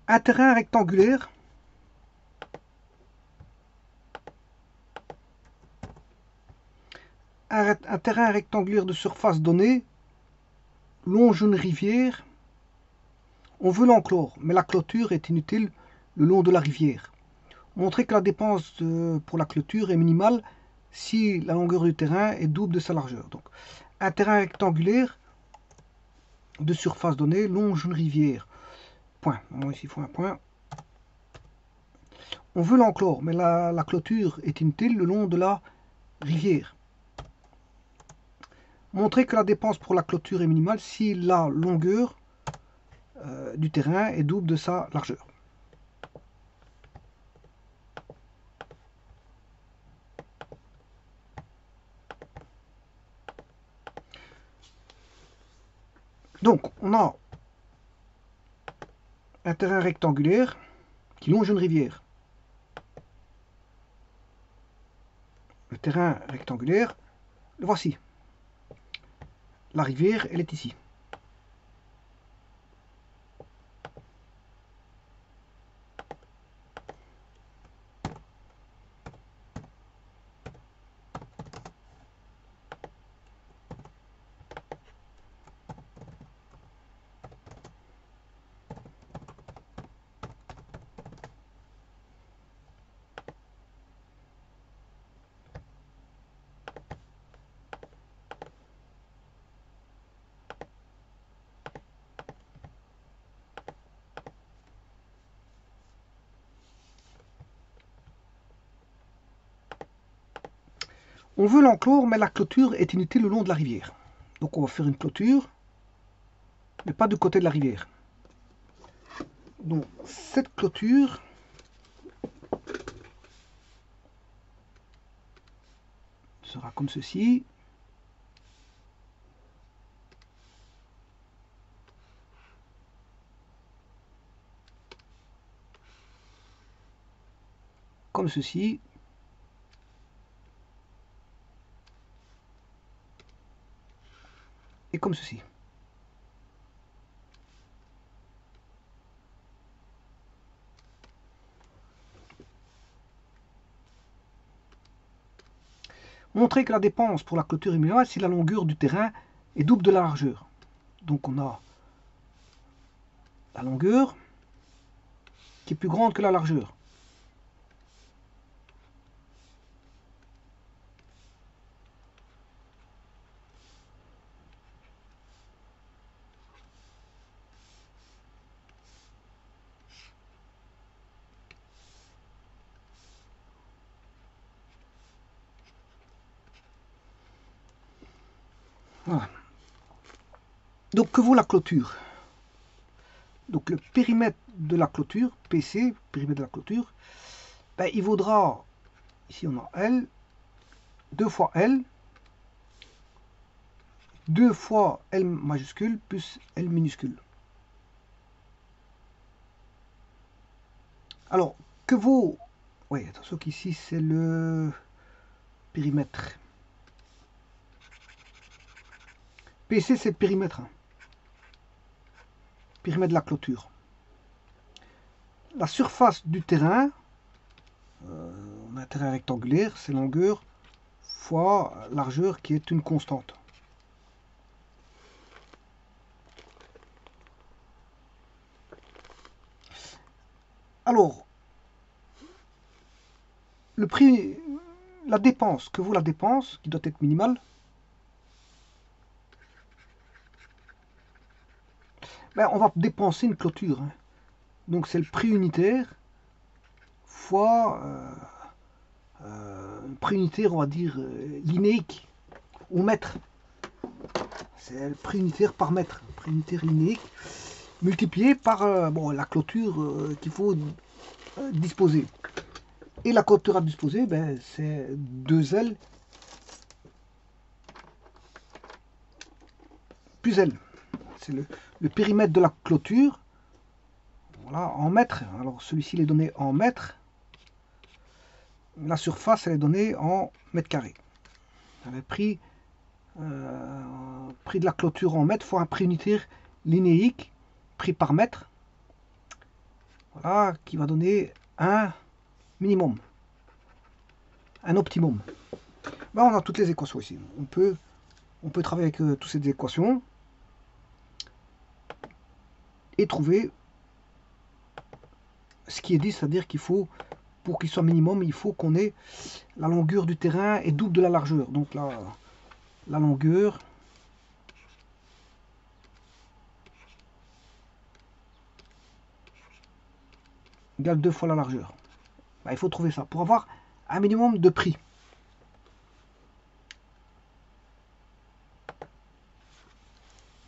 Un terrain rectangulaire un terrain rectangulaire de surface donnée longe une rivière. On veut l'enclore, mais la clôture est inutile le long de la rivière. Montrer que la dépense pour la clôture est minimale si la longueur du terrain est double de sa largeur. Donc, un terrain rectangulaire de surface donnée longe une rivière. Point. Moi ici il faut un point. On veut l'enclore, mais la clôture est inutile le long de la rivière. Montrer que la dépense pour la clôture est minimale si la longueur du terrain est double de sa largeur. Donc, on a un terrain rectangulaire qui longe une rivière. Le terrain rectangulaire, le voici. La rivière, elle est ici. On veut l'enclore, mais la clôture est inutile le long de la rivière. Donc on va faire une clôture, mais pas du côté de la rivière. Donc cette clôture sera comme ceci. Comme ceci. Et comme ceci. Montrer que la dépense pour la clôture est minimale si la longueur du terrain est double de la largeur. Donc on a la longueur qui est plus grande que la largeur. Voilà. Donc que vaut la clôture? Donc le périmètre de la clôture, PC, périmètre de la clôture, ben, il vaudra, ici on a L, 2 fois L, 2 fois L majuscule plus L minuscule. Alors, que vaut... Oui, attention qu'ici c'est le périmètre. PC c'est le périmètre. Périmètre de la clôture. La surface du terrain, on a un terrain rectangulaire, c'est longueur fois largeur qui est une constante. Alors, le prix, la dépense, que vaut la dépense, qui doit être minimale, ben, on va dépenser une clôture. Hein. Donc c'est le prix unitaire fois prix unitaire, on va dire linéique ou mètre. C'est le prix unitaire par mètre, prix unitaire linéique multiplié par bon, la clôture qu'il faut disposer. Et la clôture à disposer, ben, c'est 2L plus L. C'est le périmètre de la clôture. Voilà, en mètres. Alors celui-ci est donné en mètres. La surface, elle est donnée en mètres carrés. J'avais pris prix de la clôture en mètres fois un prix unitaire linéique, prix par mètre. Voilà, qui va donner un minimum, un optimum. Ben, on a toutes les équations ici. On peut travailler avec toutes ces équations et trouver ce qui est dit, c'est-à-dire qu'il faut, pour qu'il soit minimum, il faut qu'on ait la longueur du terrain est double de la largeur. Donc là, la longueur égale 2 fois la largeur. Ben, il faut trouver ça pour avoir un minimum de prix.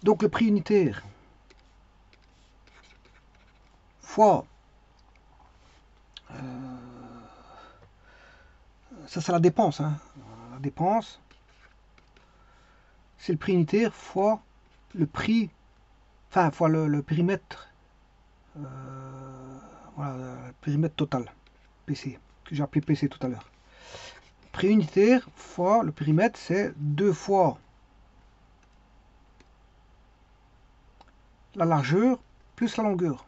Donc le prix unitaire fois, ça c'est la dépense, hein. La dépense, c'est le prix unitaire fois le prix, enfin fois le périmètre, voilà, le périmètre total, PC, que j'ai appelé PC tout à l'heure. Prix unitaire fois le périmètre, c'est 2 fois la largeur plus la longueur.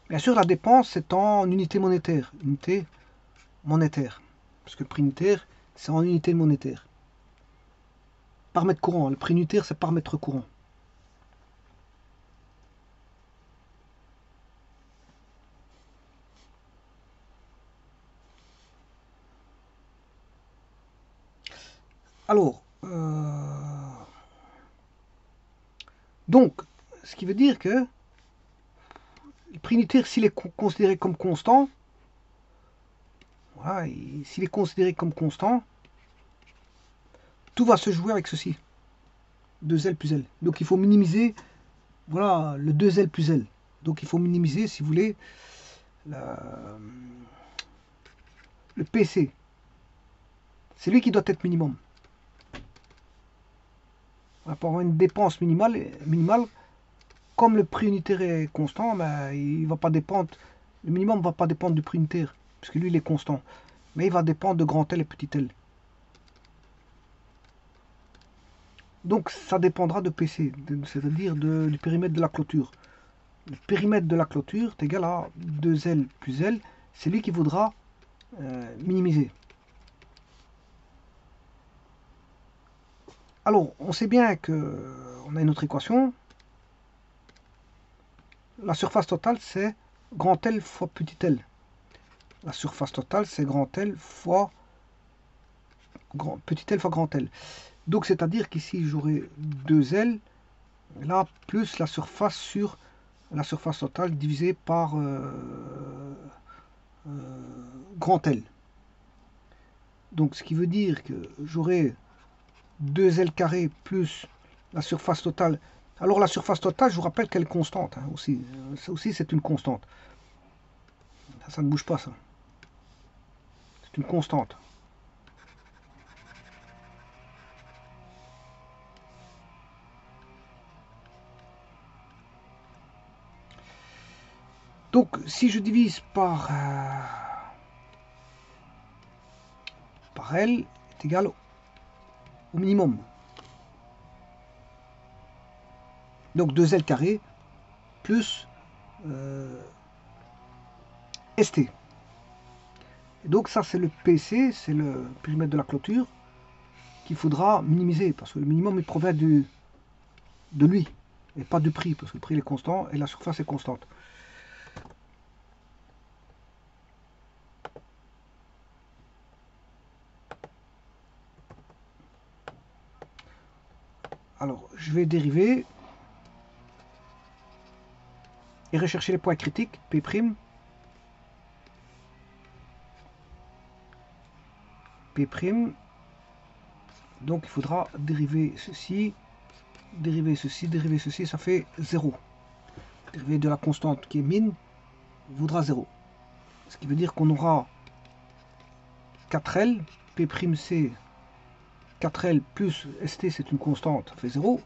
Bien sûr, la dépense, c'est en unité monétaire. Unité monétaire. Parce que le prix unitaire, c'est en unité monétaire. Par mètre courant. Le prix unitaire, c'est par mètre courant. Alors, donc, ce qui veut dire que le prix unitaire, s'il est considéré comme constant, voilà, s'il est considéré comme constant, tout va se jouer avec ceci. 2L plus L. Donc il faut minimiser, voilà, le 2L plus L. Donc il faut minimiser, si vous voulez, le PC. C'est lui qui doit être minimum. Voilà, pour avoir une dépense minimale, comme le prix unitaire est constant, ben, il va pas dépendre, le minimum ne va pas dépendre du prix unitaire, puisque lui il est constant. Mais il va dépendre de grand L et petit L. Donc ça dépendra de PC, c'est-à-dire du périmètre de la clôture. Le périmètre de la clôture est égal à 2L plus L, c'est lui qui voudra minimiser. Alors, on sait bien qu'on a une autre équation. La surface totale, c'est grand L fois petit l. La surface totale, c'est grand L fois petit l fois grand L. Donc, c'est-à-dire qu'ici, j'aurai 2L, là, plus la surface sur la surface totale divisée par grand L. Donc, ce qui veut dire que j'aurai 2L carré plus la surface totale. Alors la surface totale, je vous rappelle qu'elle est constante, hein, aussi. Ça aussi, c'est une constante. Ça ne bouge pas, ça. C'est une constante. Donc, si je divise par L est égal au minimum. Donc 2L carré plus ST. Et donc ça c'est le PC, c'est le périmètre de la clôture qu'il faudra minimiser parce que le minimum il provient de lui et pas du prix parce que le prix est constant et la surface est constante. Alors je vais dériver et rechercher les points critiques P'. P'. Donc il faudra dériver ceci, dériver ceci, ça fait 0. Dérivé de la constante qui est min vaudra 0. Ce qui veut dire qu'on aura 4L, P'C, 4L plus ST, c'est une constante, ça fait 0.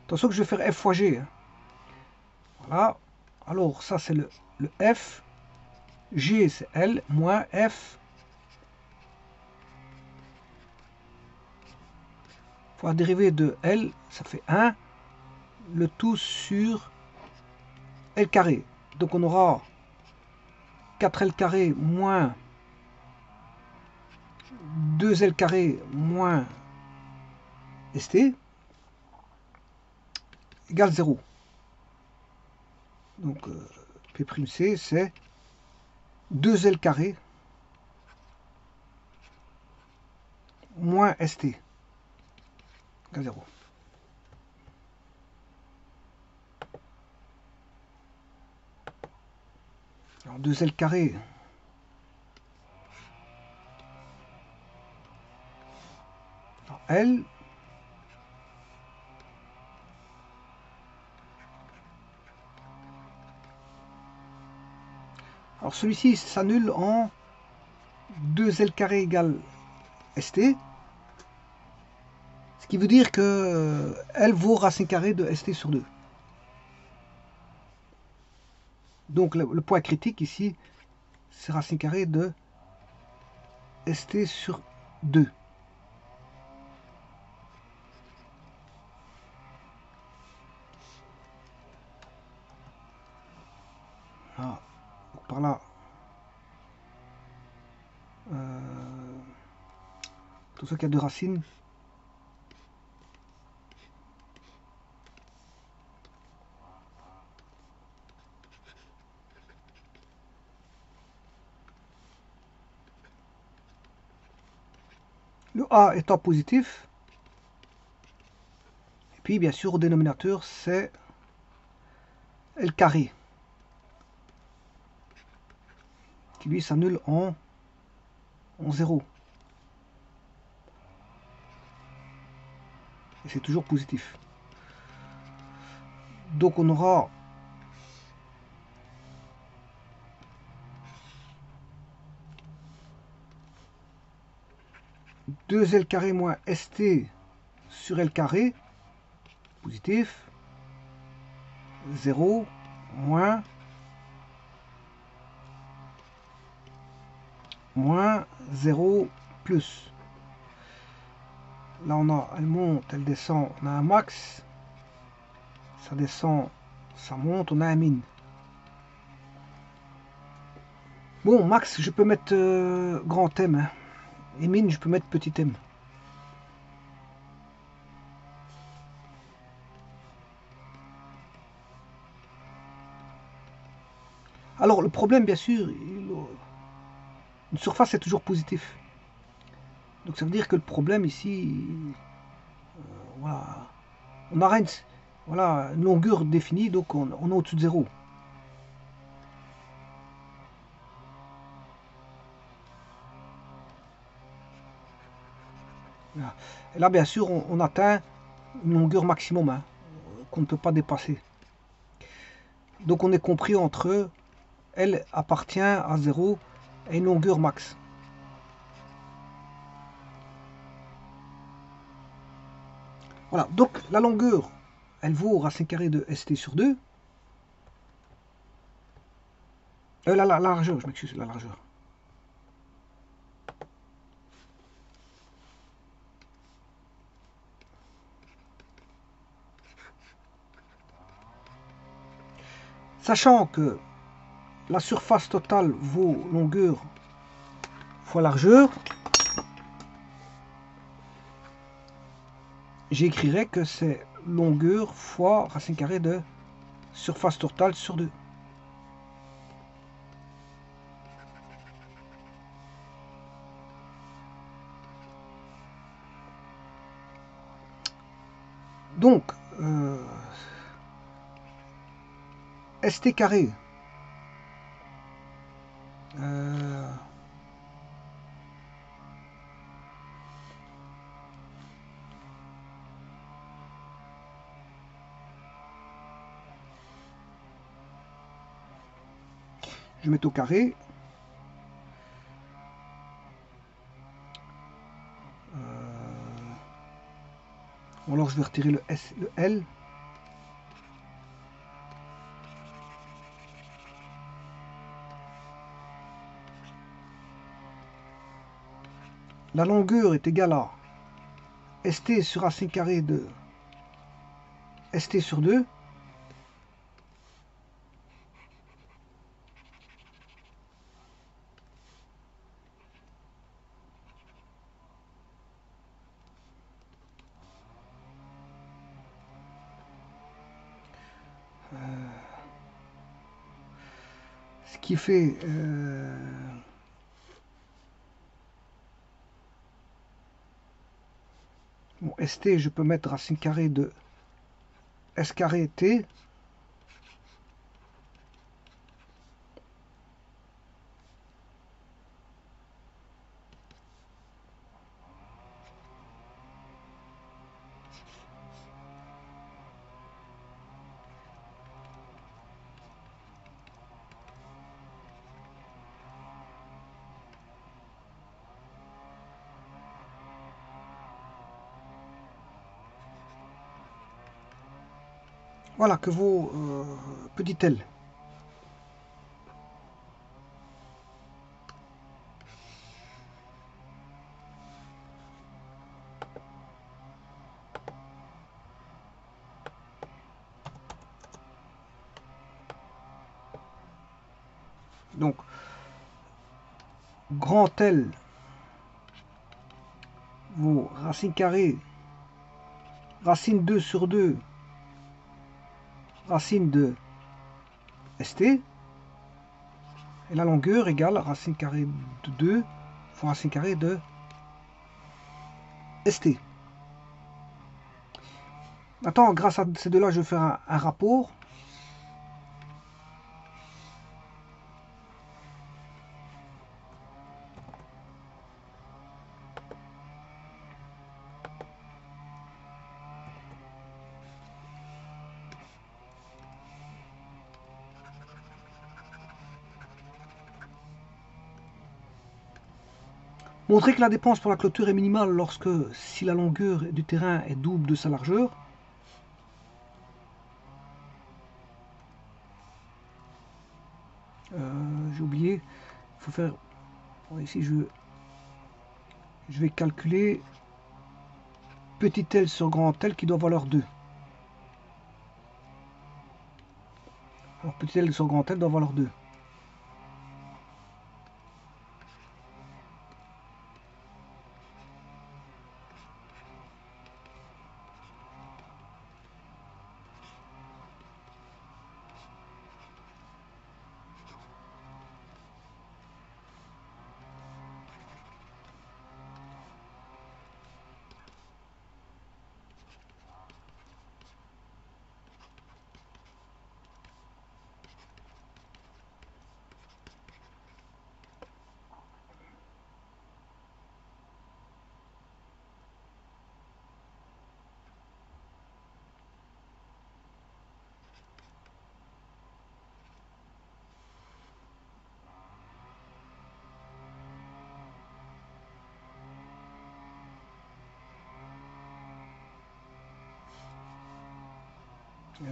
Attention que je vais faire F fois G. Hein. Voilà. Alors ça c'est le F. G c'est L moins F fois la dérivée de L, ça fait 1, le tout sur L carré. Donc on aura 4L carré moins 2L carré moins ST égale 0. Donc P', c'est 2L carré moins ST égale 0. Alors 2L carré L alors celui-ci s'annule en 2L carré égale ST, ce qui veut dire que L vaut racine carrée de ST sur 2. Donc le point critique ici, c'est racine carrée de ST sur 2. Ah, donc par là, tout ça qui a deux racines, le A étant positif, et puis bien sûr au dénominateur c'est L carré, qui lui s'annule en 0. Et c'est toujours positif. Donc on aura deux L carré moins ST sur L carré, positif, 0, moins 0 plus. Là on a, elle monte, elle descend, on a un max, ça descend, ça monte, on a un min. Bon, max, je peux mettre grand M, hein. Et min, je peux mettre petit m. Alors le problème, bien sûr, une surface est toujours positif. Donc ça veut dire que le problème ici, voilà, on a voilà, une longueur définie, donc on est au-dessus de 0. Voilà. Et là, bien sûr, on atteint une longueur maximum, hein, qu'on ne peut pas dépasser. Donc on est compris entre L appartient à 0 et une longueur max. Voilà, donc la longueur, elle vaut racine carrée de ST sur 2. La largeur, je m'excuse, la largeur. Sachant que la surface totale vaut longueur fois largeur, j'écrirai que c'est longueur fois racine carrée de surface totale sur 2. Donc, ST carré, je mets au carré, ou alors je vais retirer le L. La longueur est égale à ST sur racine carrée de ST sur 2. Ce qui fait bon, ST, je peux mettre racine carrée de S carré T. Voilà que vaut petit L. Donc, grand L vaut racine carrée, racine 2 sur 2, racine de ST, et la longueur égale racine carrée de 2 fois racine carrée de ST. Maintenant, grâce à ces deux-là, je vais faire un rapport. Montrer que la dépense pour la clôture est minimale lorsque, si la longueur du terrain est double de sa largeur. J'ai oublié, il faut faire, ici je vais calculer petit L sur grand L qui doit valoir 2. Alors petit L sur grand L doit valoir 2.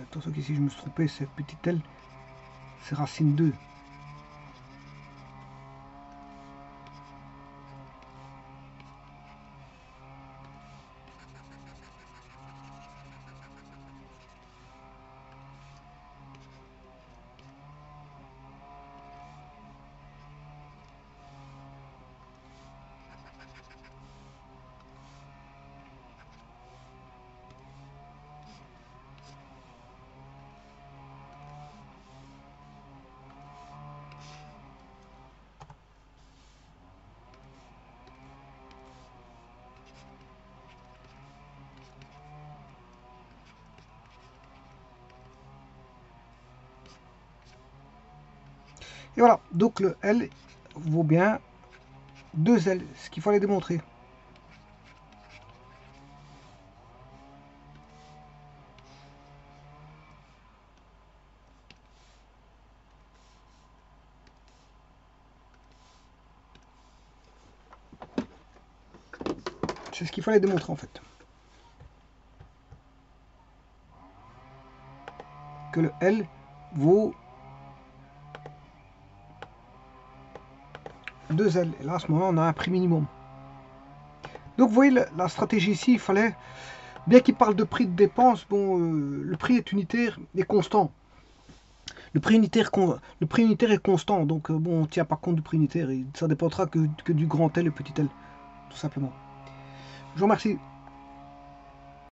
Attention qu'ici je me suis trompé, c'est petit L, c'est racine 2. Et voilà, donc le L vaut bien 2L, ce qu'il fallait démontrer. C'est ce qu'il fallait démontrer en fait. Que le L vaut 2L. Et là, à ce moment-là, on a un prix minimum. Donc vous voyez la stratégie ici, il fallait, bien qu'il parle de prix de dépense, bon, le prix est unitaire et constant. Le prix unitaire est constant, donc bon, on ne tient pas compte du prix unitaire, et ça dépendra que du grand L et petit L, tout simplement. Je vous remercie.